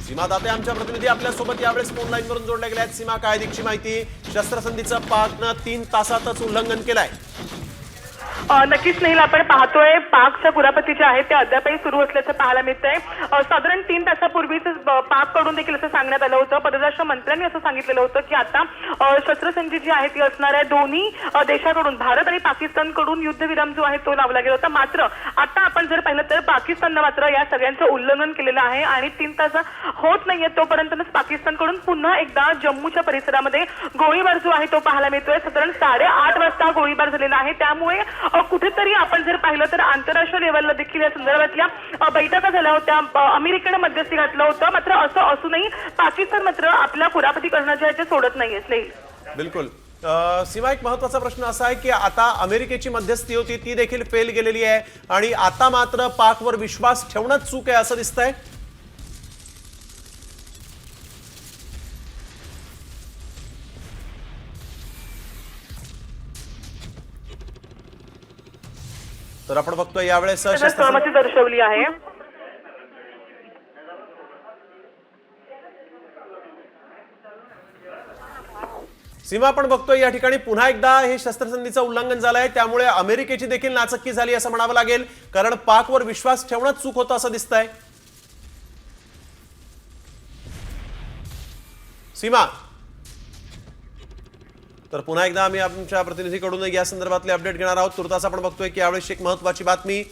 सीमा दाते आमच्या प्रतिनिधी आपल्या सोबत यावेळेस फोन लाईन वरून जोडल्या गेल्या आहेत। सीमा, काय अधिकची माहिती? शस्त्रसंधीचं पाकनं 3 तासातच उल्लंघन केलंय। नक्कीच नाही, आपण पाहतोय पाकच्या कुरापती जे आहे ते अद्यापही सुरू असल्याचं पाहायला मिळतंय। साधारण 3 तासापूर्वीच पाककडून देखील असं सांगण्यात आलं होतं, परराष्ट्र मंत्र्यांनी असं सांगितलेलं होतं की आता शस्त्रसंधी जी आहे ती असणार आहे। दोन्ही देशाकडून, भारत आणि पाकिस्तानकडून युद्धविराम जो आहे तो लावला गेला होता। मात्र आता आपण जर पाहिलं तर पाकिस्ताननं मात्र या सगळ्यांचं उल्लंघन केलेलं आहे आणि 3 तास होत नाहीये तोपर्यंतच पाकिस्तानकडून पुन्हा एकदा जम्मूच्या परिसरामध्ये गोळीबार जो आहे तो पाहायला मिळतोय। साधारण 8:30 वाजता गोळीबार झालेला आहे। त्यामुळे कुठेतरी आपण जर पाहिलं तर आंतरराष्ट्रीय लेवलला देखील या संदर्भातल्या बैठका झाल्या होत्या। अमेरिकेने मध्यस्थी घातलं होतं, मात्र असं असूनही पाकिस्तान मात्र आपल्या कुरापती करणं जे आहे ते सोडत नाहीये। स्नेहिल, बिलकुल। सीमा, एक महत्त्वाचा प्रश्न असा आहे की आता अमेरिकेची मध्यस्थी होती ती देखील फेल गेलेली आहे आणि आता मात्र पाकवर विश्वास ठेवणंच चूक आहे असं दिसतंय। तर आपण बघतोय यावेळेस सहमती दर्शवली आहे। सीमा, आपण बघतोय या ठिकाणी पुन्हा एकदा हे शस्त्रसंधीचं उल्लंघन झालंय, त्यामुळे अमेरिकेची देखील नाचक्की झाली असं म्हणावं लागेल, कारण पाकवर विश्वास ठेवणंच चूक होतं असं दिसतंय। सीमा, तर पुन्हा एकदा आम्ही आमच्या प्रतिनिधीकडून या संदर्भातले अपडेट घेणार आहोत। तुर्तास आपण बघतोय की यावेळेस एक महत्त्वाची बातमी